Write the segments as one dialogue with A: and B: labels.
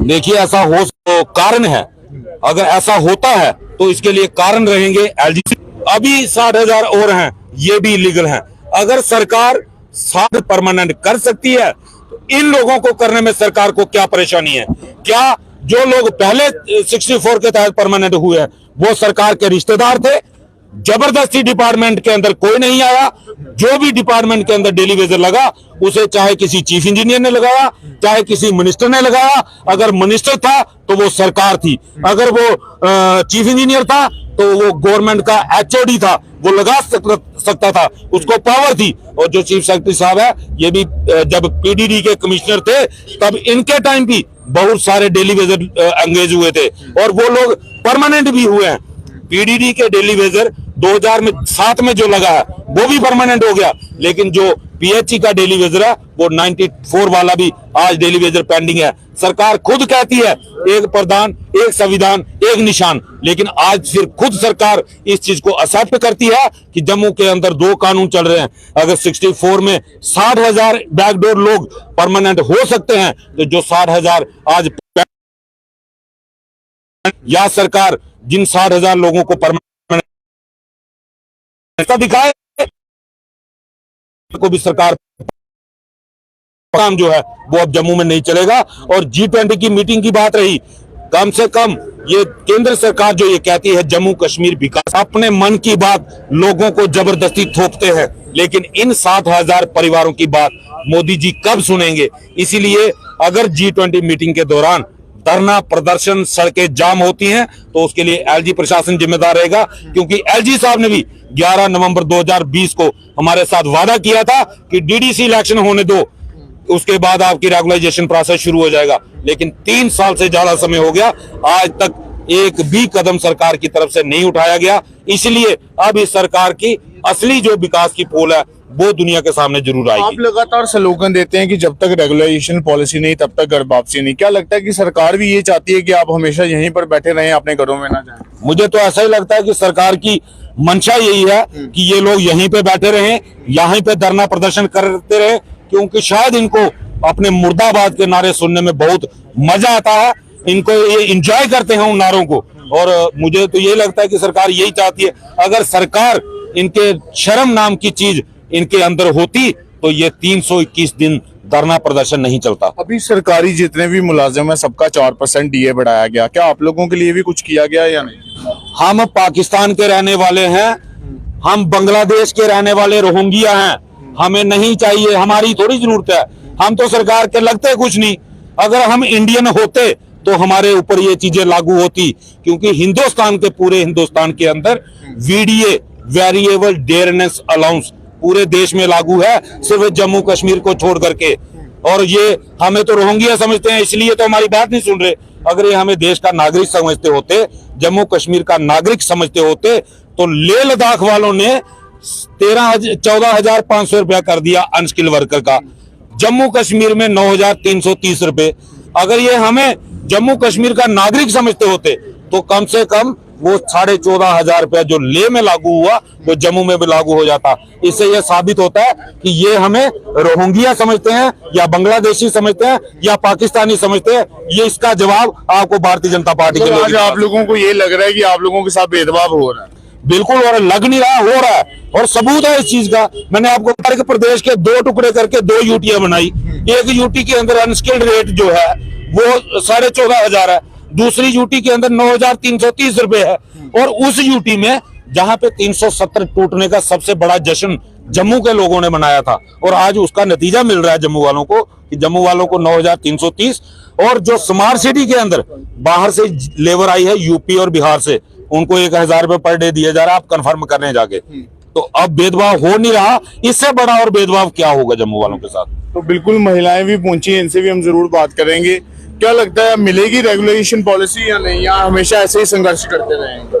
A: देखिए, ऐसा हो तो कारण है, अगर ऐसा होता है तो इसके लिए कारण रहेंगे एलजीसी। अभी 60,000 और हैं, ये भी इलीगल हैं। अगर सरकार 60 परमानेंट कर सकती है तो इन लोगों को करने में सरकार को क्या परेशानी है? क्या जो लोग पहले 64 के तहत परमानेंट हुए हैं वो सरकार के रिश्तेदार थे? जबरदस्ती डिपार्टमेंट के अंदर कोई नहीं आया। जो भी डिपार्टमेंट के अंदर डेली वेजर लगा उसे चाहे किसी चीफ इंजीनियर ने लगाया, चाहे किसी मिनिस्टर ने लगाया। अगर मिनिस्टर था तो वो सरकार थी, अगर वो चीफ इंजीनियर था तो वो गवर्नमेंट का एचओडी था, वो लगा सकता था, उसको पावर थी। और जो चीफ सेक्रेटरी साहब है, ये भी जब पीडीडी के कमिश्नर थे तब इनके टाइम भी बहुत सारे डेली वेजर एंगेज हुए थे और वो लोग परमानेंट भी हुए हैं। पीडीडी के डेली वेजर 2007 में जो लगा है वो भी परमानेंट हो गया, लेकिन जो पीएचई का डेली वेजर है वो 94 वाला भी आज डेली वेजर पेंडिंग है। सरकार खुद कहती है एक प्रधान, एक संविधान, एक निशान, लेकिन आज फिर खुद सरकार इस चीज को एक्सेप्ट करती है कि जम्मू के अंदर 2 कानून चल रहे हैं। अगर 64 में 60,000 बैकडोर लोग परमानेंट हो सकते हैं तो जो 60,000 आज या सरकार जिन 60,000 लोगों को परमानेंट दिखाए को भी सरकार काम जो है वो अब जम्मू में नहीं चलेगा। और G20 की मीटिंग की बात रही, कम से कम ये केंद्र सरकार जो ये कहती है जम्मू कश्मीर विकास, अपने मन की बात लोगों को जबरदस्ती थोपते हैं, लेकिन इन 7,000 परिवारों की बात मोदी जी कब सुनेंगे? इसीलिए अगर G20 मीटिंग के दौरान धरना प्रदर्शन, सड़कें जाम होती हैं तो उसके लिए एलजी प्रशासन जिम्मेदार रहेगा, क्योंकि एलजी साहब ने भी 11 नवंबर 2020 को हमारे साथ वादा किया था कि डीडीसी इलेक्शन होने दो, उसके बाद आपकी रेगुलराइजेशन प्रोसेस शुरू हो जाएगा। लेकिन 3 साल से ज्यादा समय हो गया, आज तक एक भी कदम सरकार की तरफ से नहीं उठाया गया। इसलिए अब इस सरकार की असली जो विकास की पोल है वो दुनिया के सामने जरूर आएगी।
B: आप लगातार स्लोगन देते हैं कि जब तक रेगुलेशन पॉलिसी नहीं तब तक घर वापसी नहीं। क्या लगता है कि सरकार भी ये चाहती है कि आप हमेशा यहीं पर बैठे रहें, अपने घरों में ना जाएं?
A: मुझे तो ऐसा ही लगता है कि सरकार की मंशा यही है कि ये लोग यहीं पे बैठे रहें, यहीं पे धरना प्रदर्शन करते रहे, क्योंकि शायद इनको अपने मुर्दाबाद के नारे सुनने में बहुत मजा आता है, इनको ये इंजॉय करते हैं उन नारों को। और मुझे तो ये लगता है कि सरकार यही चाहती है। अगर सरकार इनके शर्म नाम की चीज इनके अंदर होती तो ये 321 दिन धरना प्रदर्शन नहीं चलता।
B: अभी सरकारी जितने भी मुलाजिम है सबका 4% डीए बढ़ाया गया, क्या आप लोगों के लिए भी कुछ किया गया या नहीं?
A: हम पाकिस्तान के रहने वाले हैं, हम बांग्लादेश के रहने वाले रोहिंग्या हैं, हमें नहीं चाहिए, हमारी थोड़ी जरूरत है। हम तो सरकार के लगते कुछ नहीं। अगर हम इंडियन होते तो हमारे ऊपर ये चीजें लागू होती, क्योंकि हिंदुस्तान के पूरे हिंदुस्तान के अंदर वीडीए वेरिएबल डेयरनेस अलाउंस पूरे देश में लागू है, सिर्फ जम्मू कश्मीर को छोड़ करके। और ये हमें तो रोहिंग्या समझते हैं, इसलिए तो हमारी बात नहीं सुन रहे। अगर ये हमें देश का नागरिक समझते होते, जम्मू कश्मीर का नागरिक समझते होते, तो लेह लद्दाख वालों ने 14,500 रुपया कर दिया अनस्किल्ड वर्कर का, जम्मू कश्मीर में 9,330 रुपए। अगर ये हमें जम्मू कश्मीर का नागरिक समझते होते तो कम से कम वो 14,500 रुपया जो लेह में लागू हुआ वो जम्मू में भी लागू हो जाता। इससे यह साबित होता है कि ये हमें रोहिंग्या समझते हैं या बांग्लादेशी समझते हैं या पाकिस्तानी समझते हैं। ये इसका जवाब आपको भारतीय जनता पार्टी के
B: आज आप लोगों को ये लग रहा है कि आप लोगों के साथ भेदभाव हो रहा है?
A: बिल्कुल, और लग नहीं रहा, हो रहा है, और सबूत है इस चीज का। मैंने आपको बताया कि प्रदेश के 2 टुकड़े करके 2 यूटियां बनाई। एक यूटी के अंदर अनस्किल्ड रेट जो है वो 14,500 है, दूसरी यूटी के अंदर 9,330 रुपए है। और उस यूटी में जहां पे 370 टूटने का सबसे बड़ा जश्न जम्मू के लोगों ने मनाया था, और आज उसका नतीजा मिल रहा है जम्मू वालों को कि जम्मू वालों को 9,330। और जो स्मार्ट सिटी के अंदर बाहर से लेबर आई है यूपी और बिहार से, उनको 1,000 रुपए पर डे दिए जा रहा है। आप कंफर्म करने जाके तो अब भेदभाव हो नहीं रहा, इससे बड़ा और भेदभाव क्या होगा जम्मू वालों के साथ?
B: तो बिल्कुल महिलाएं भी पहुंची, इनसे भी हम जरूर बात करेंगे। क्या लगता है मिलेगी रेगुलेशन पॉलिसी या नहीं, या हमेशा ऐसे ही संघर्ष करते रहेंगे?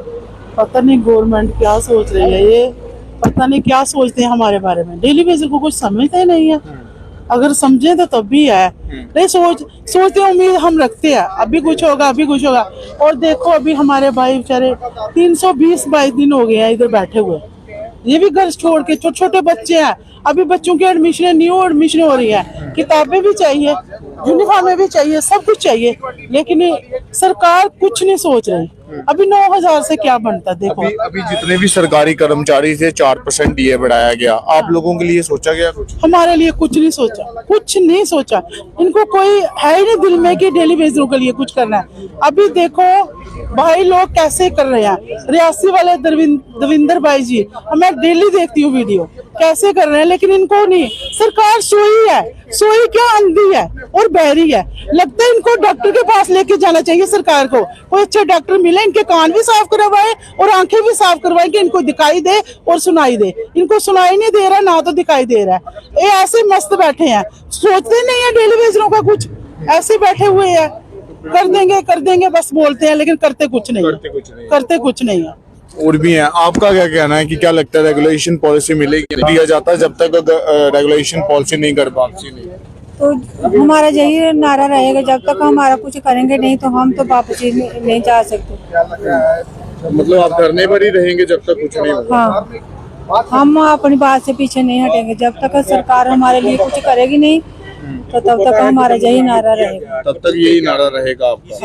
C: पता नहीं गवर्नमेंट क्या सोच रही है, ये पता नहीं क्या सोचते हैं हमारे बारे में। डेली बेसिस को कुछ समझते नहीं है, अगर समझे तो तब भी है, नहीं सोचते उम्मीद हम रखते हैं अभी कुछ होगा, अभी कुछ होगा। और देखो अभी हमारे भाई बेचारे 320-22 दिन हो गए हैं इधर बैठे हुए, ये भी घर छोड़ के, छोटे छोटे बच्चे हैं, अभी बच्चों की एडमिशन, न्यू एडमिशन हो रही है, किताबें भी चाहिए, यूनिफॉर्में भी चाहिए, सब कुछ चाहिए, लेकिन ये सरकार कुछ नहीं सोच रही। अभी 9,000 से क्या बनता, देखो
B: अभी जितने भी सरकारी कर्मचारी थे 4% डीए बढ़ाया गया, आप लोगों के लिए सोचा गया कुछ?
C: हमारे लिए कुछ नहीं सोचा, कुछ नहीं सोचा। इनको कोई है ही नहीं दिल में कि डेली वेजरों के लिए कुछ करना है। अभी देखो भाई लोग कैसे कर रहे हैं, रियासी वाले दविंदर भाई जी, मैं डेली देखती हूँ वीडियो, कैसे कर रहे हैं, लेकिन इनको नहीं। सरकार सोई है, सोई क्या, अंधी है और बहरी है। लगता है इनको डॉक्टर के पास लेके जाना चाहिए सरकार को, कोई अच्छे डॉक्टर मिले, इनके कान भी साफ करवाए और आंखें भी साफ करवाए कि इनको दिखाई दे और सुनाई दे। इनको सुनाई नहीं दे रहा, ना तो दिखाई दे रहा है। ये ऐसे मस्त बैठे हैं, सोचते नहीं है डेली वेजरों का कुछ, ऐसे बैठे हुए हैं, कर देंगे बस बोलते हैं, लेकिन करते कुछ नहीं है।
B: और भी है, आपका क्या कहना है कि क्या लगता है रेगुलेशन पॉलिसी मिलेगी, दिया जाता है जब तक रेगुलेशन पॉलिसी नहीं कर वापसी नहीं?
D: तो हमारा यही नारा रहेगा, जब तक हमारा कुछ करेंगे नहीं तो हम तो वापसी नहीं जा सकते।
B: मतलब आप धरने पर ही रहेंगे जब तक कुछ नहीं होगा?
D: हाँ, हम अपनी बात से पीछे नहीं हटेंगे, जब तक सरकार हमारे लिए कुछ करेगी नहीं तो तब तक हमारा यही नारा रहेगा।
B: तब तक यही नारा रहेगा आपका?